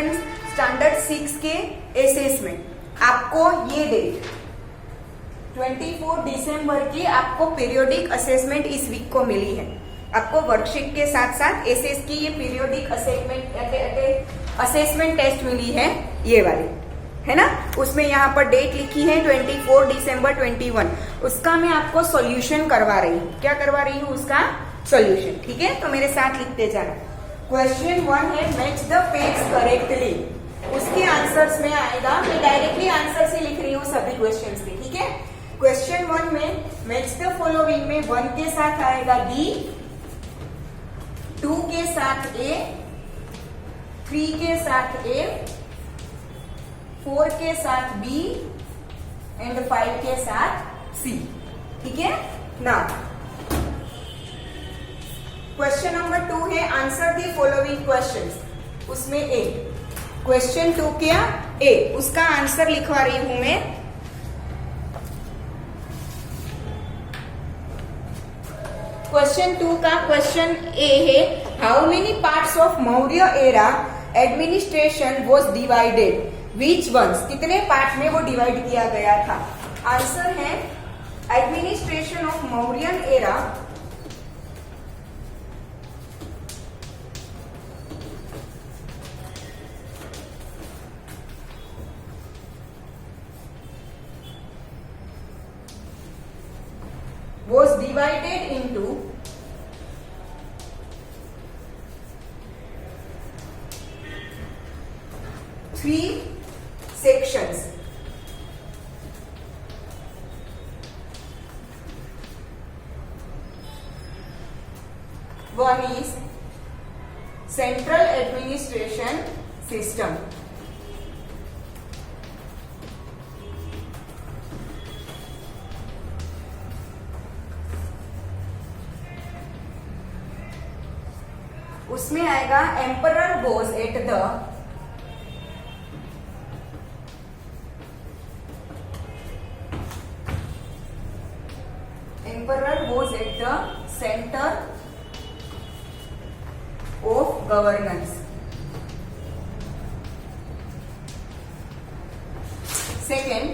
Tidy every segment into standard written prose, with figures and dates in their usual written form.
Second standard 6 के assessment आपको ये डेट 24 दिसंबर की आपको पीरियोडिक असेसमेंट इस वीक को मिली है। आपको वर्कशीट के साथ साथ एसएस की ये पीरियोडिक असेसमेंट टेस्ट मिली है, ये वाली है ना। उसमें यहाँ पर डेट लिखी है 24 दिसंबर 21। उसका मैं आपको सॉल्यूशन करवा रही हूँ। क्या करवा रही हूँ? उसका सॉल्यूशन। ठीक है, तो मेरे साथ लिखते जाना। क्वेश्चन 1 है मैच द फैक्ट्स करेक्टली। उसके आंसर्स में आएगा, मैं डायरेक्टली आंसर से लिख रही हूँ सभी क्वेश्चंस के। ठीक है, क्वेश्चन 1 में मैच द फॉलोइंग में 1 के साथ आएगा बी, 2 के साथ ए, 3 के साथ ए, 4 के साथ बी एंड 5 के साथ सी। ठीक है ना। क्वेश्चन नंबर 2 है आंसर द फॉलोइंग क्वेश्चंस। उसमें ए, क्वेश्चन 2 क्या ए, उसका आंसर लिखवा रही हूं मैं। क्वेश्चन 2 का क्वेश्चन ए है how many parts of Maurya era administration was divided, which ones, कितने पार्ट में वो डिवाइड किया गया था। आंसर है administration of Mauryan era was divided into 3 sections. One is central administration system. उसमें आएगा emperor goes at the centre of governance. Second,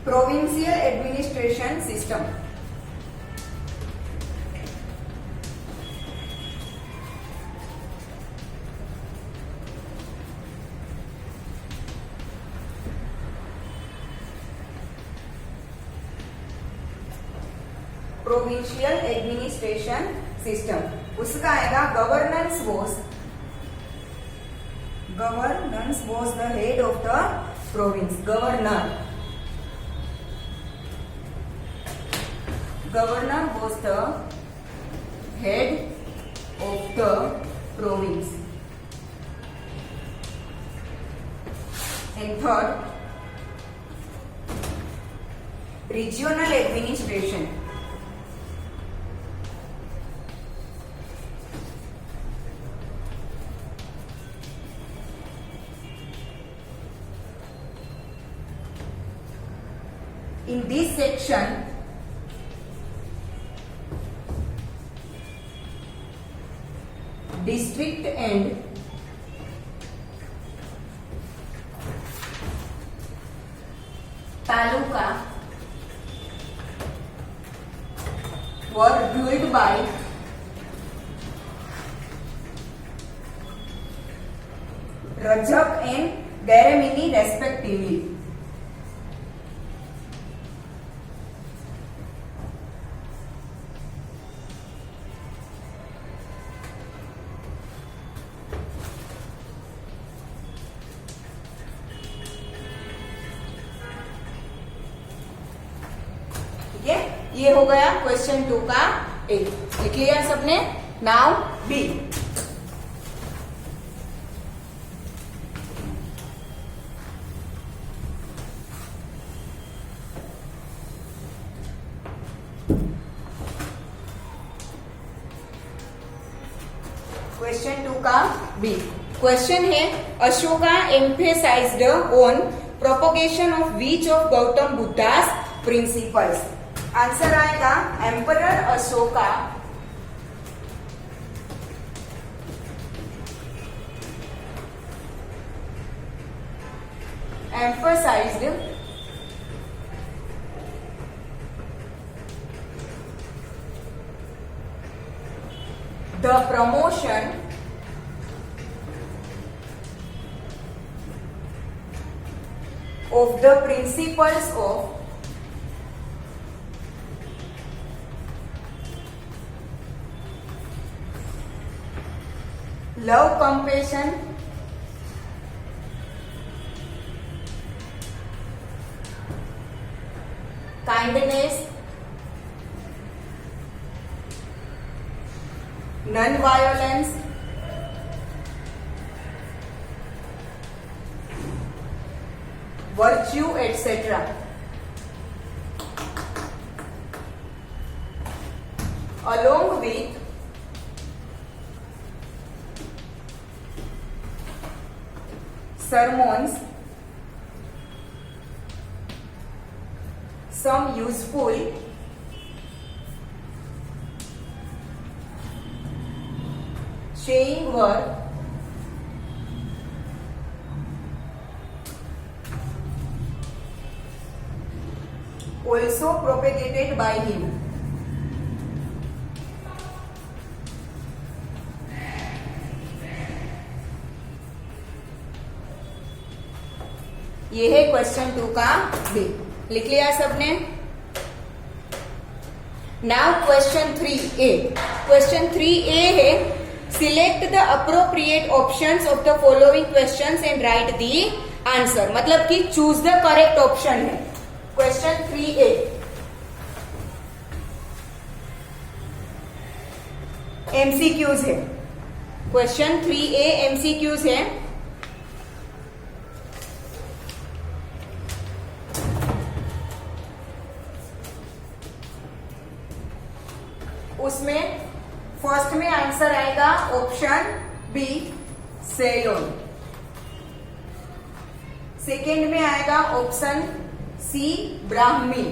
provincial administration system. Provincial administration system. उसका आएगा governance was the head of the province. Governor was the head of the province. And third, regional administration. In this section, district and taluka were ruled by Rajak and Daramini respectively. ये हो गया question 2 का ए। लिख लिया सबने। Now B. Question 2 का B question है Ashoka emphasised on propagation of which of Gautam Buddha's principles. Answer आएगा emperor Ashoka emphasized the promotion of the principles of love, compassion, kindness, non-violence, virtue, etc. Along with sermons, some useful saying were also propagated by him. ये है question 2 का B. लिख लिया सबने? Now question 3A। Question 3A है select the appropriate options of the following questions and right the answer. मतलब कि choose the correct option है क्वेश्चन 3A। एमसीक्यूज है क्वेश्चन 3A, एमसीक्यूज है। उसमें फर्स्ट में आंसर आएगा ऑप्शन बी सेलोन, सेकेंड में आएगा option C Brahmi,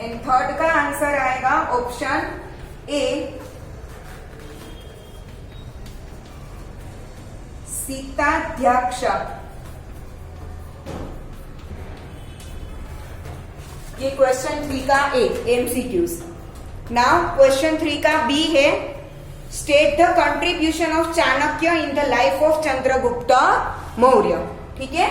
and third का आंसर आएगा ऑप्शन ए सीताध्यक्ष। ये क्वेश्चन 3 का ए एमसीक्यूज। नाउ क्वेश्चन 3 का बी है state the contribution of Chanakya in the life of Chandragupta Maurya. ठीक है,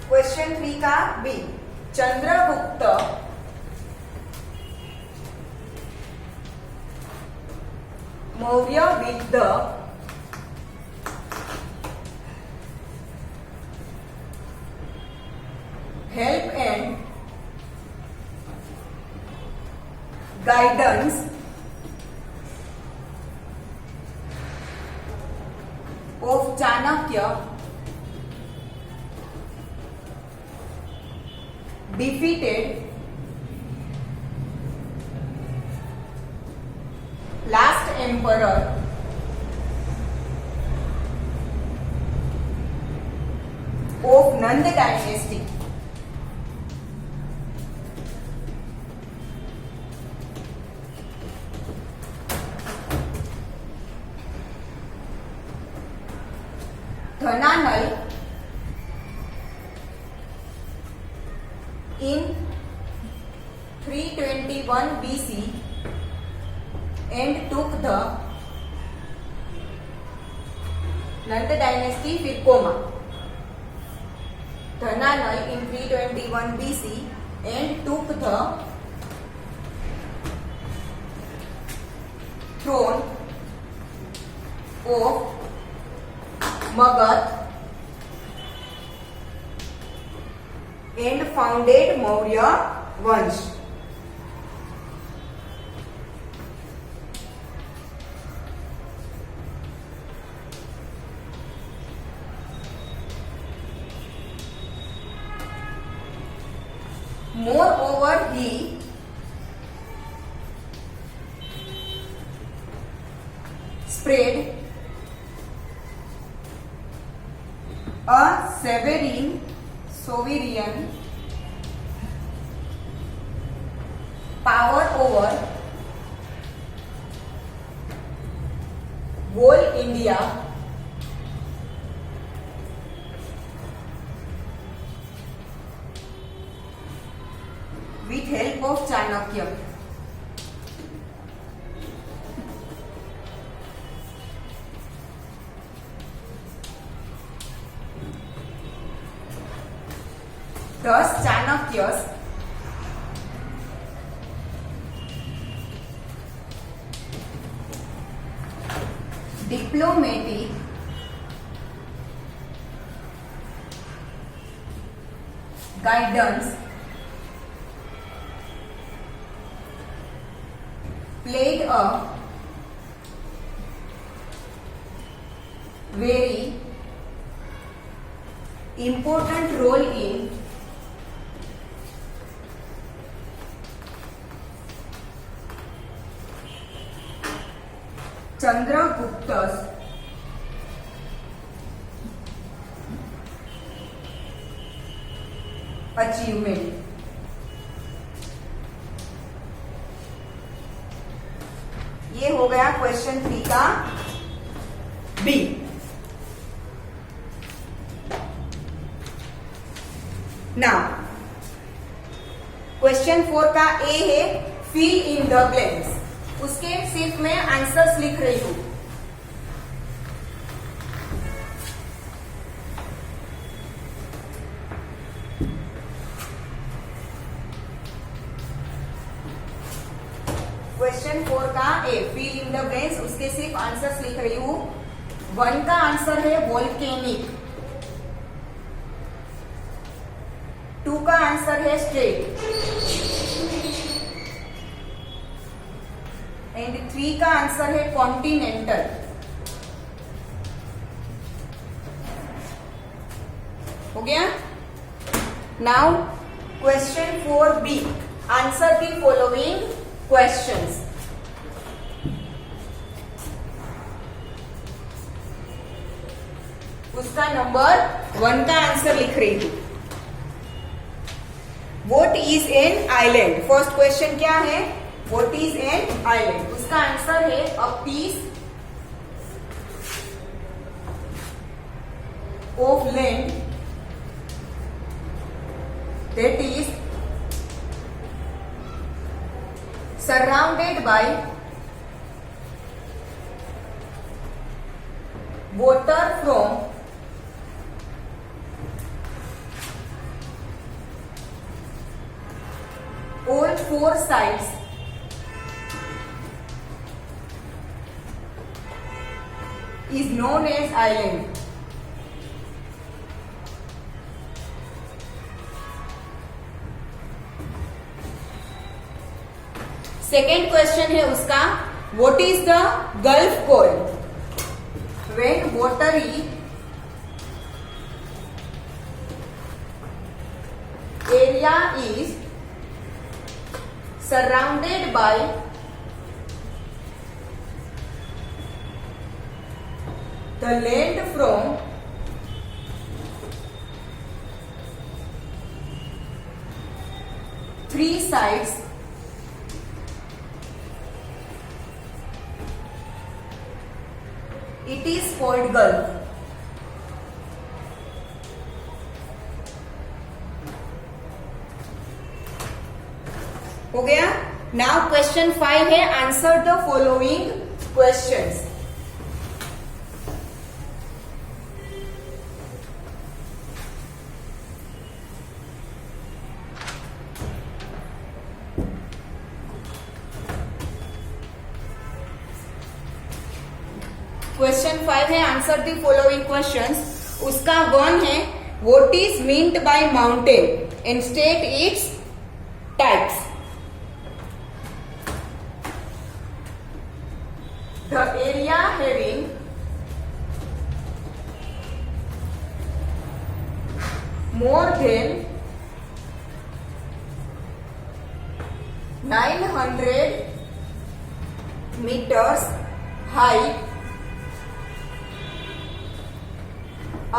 क्वेश्चन 3 का B Chandragupta Maurya with the help and guidance of Chanakya defeated last emperor of Nanda dynasty. Dhananal in 321 BC and took the Nanda dynasty फिर coma. Dhananal in 321 BC and took the throne of Magadh and founded Maurya Vansh. Moreover, he spread a sovereign power over whole India with help of Chanakya. Thus, Chanakya's diplomatic guidance played a very important role in Chandragupta's achievement. ये हो गया question 3 का B. Now question 4 का ए है fill in the blanks. उसके सिर्फ मैं answers लिख रही हूं। क्वेश्चन 4 का A fill in the blanks, उसके सिर्फ आंसर्स लिख रही हूं। 1 का आंसर है वोल्केनिक, 2 का आंसर है स्ट्रेट एंड 3 का आंसर है कॉन्टिनेंटल। हो गया। Now question 4b, answer the following questions. उसका नंबर 1 का आंसर लिख रही हूं। What is an island? First question क्या है? What is an island? उसका आंसर है a piece of land that is surrounded by water from all 4 sides is known as island. Second question है उसका, what is the gulf called? When watery area is surrounded by the land from three sides, it is called gulf. हो गया। Now question 5 है, answer the following questions. Question 5 है, answer the following questions. उसका 1 है, what is meant by mountain and state its types. The area having more than 900 meters height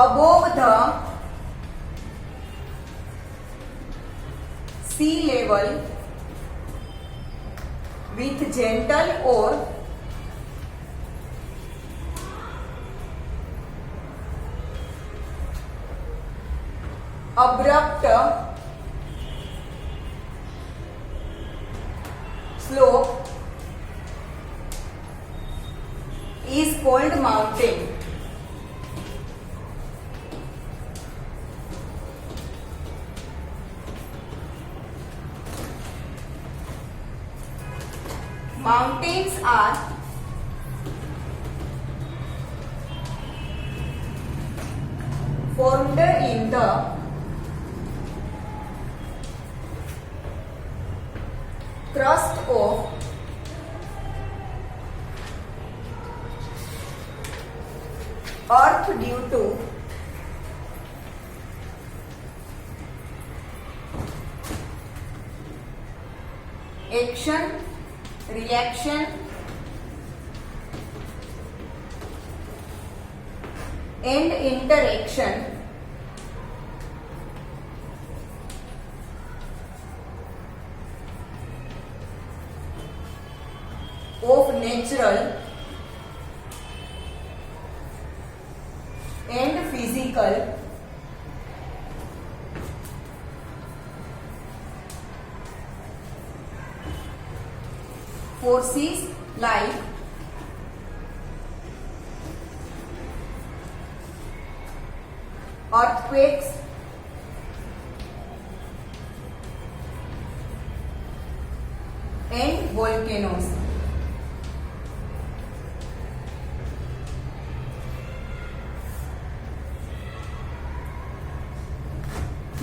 above the sea level with gentle or abrupt slope is called mountain. Mountains are formed in the crust of earth due to action, reaction, and interaction of natural and physical forces like earthquakes, and volcanoes.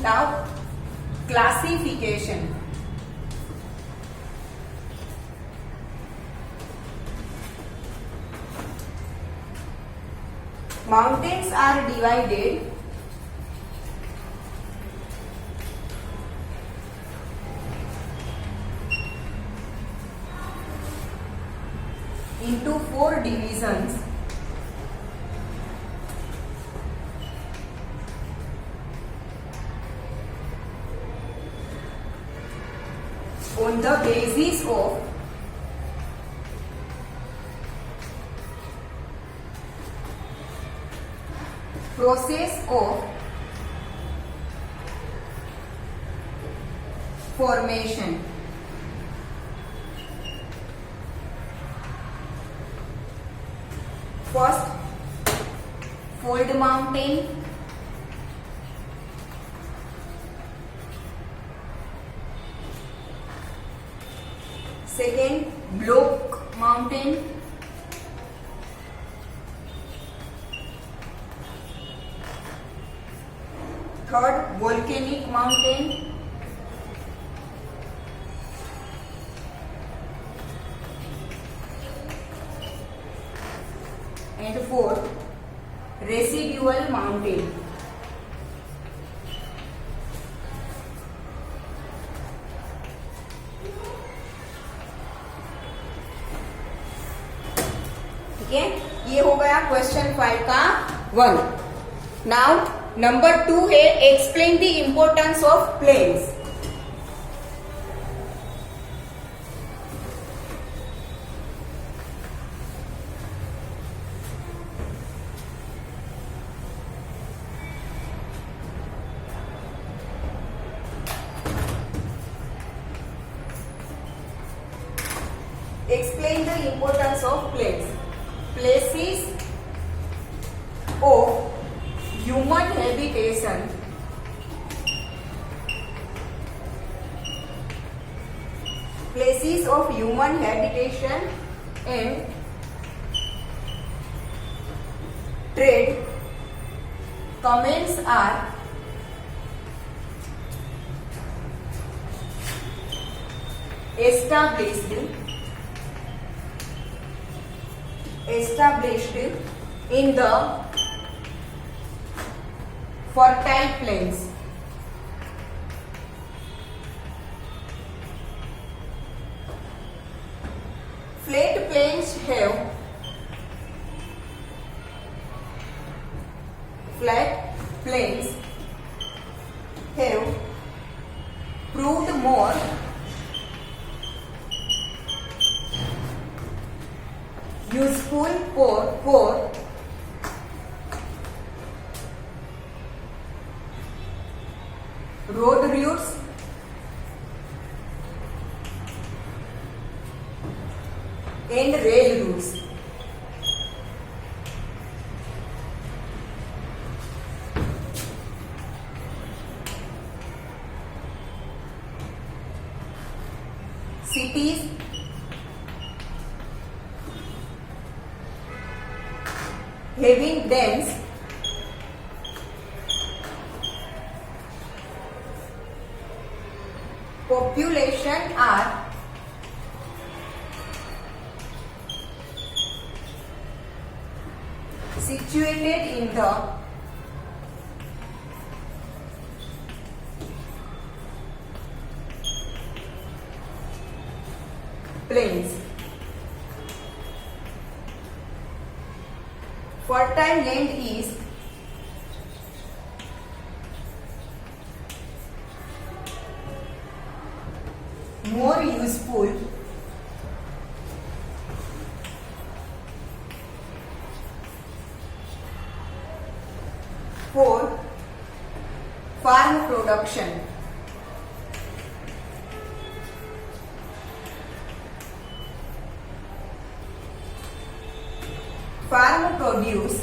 Now, classification. Mountains are divided into 4 divisions. On the basis of process of formation. First, fold mountain. Second, block mountain. Third, volcanic mountain. And fourth, residual mountain. ठीक है, ये हो गया question 5 का 1. Now number 2 है explain the importance of plains. Explain the importance of plains. Places of human habitation and trade comments are established in the fertile plains. Flat plains have proved more useful for road routes and rail routes. Cities having dense population are situated in the plains. Fertile land is more useful for farm production. Farm produce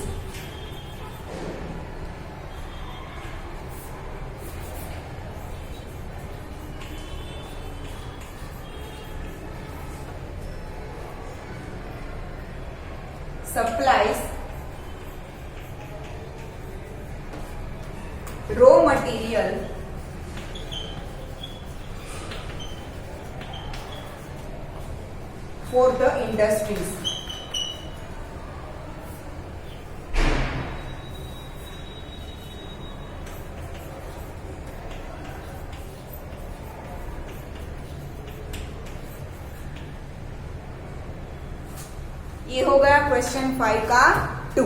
supplies raw material for the industries. ये हो गया question 5 का 2।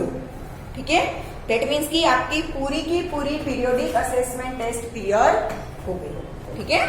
ठीक है, that means कि आपकी पूरी की पूरी पीरियोडिक असेसमेंट टेस्ट क्लियर हो गई। ठीक है।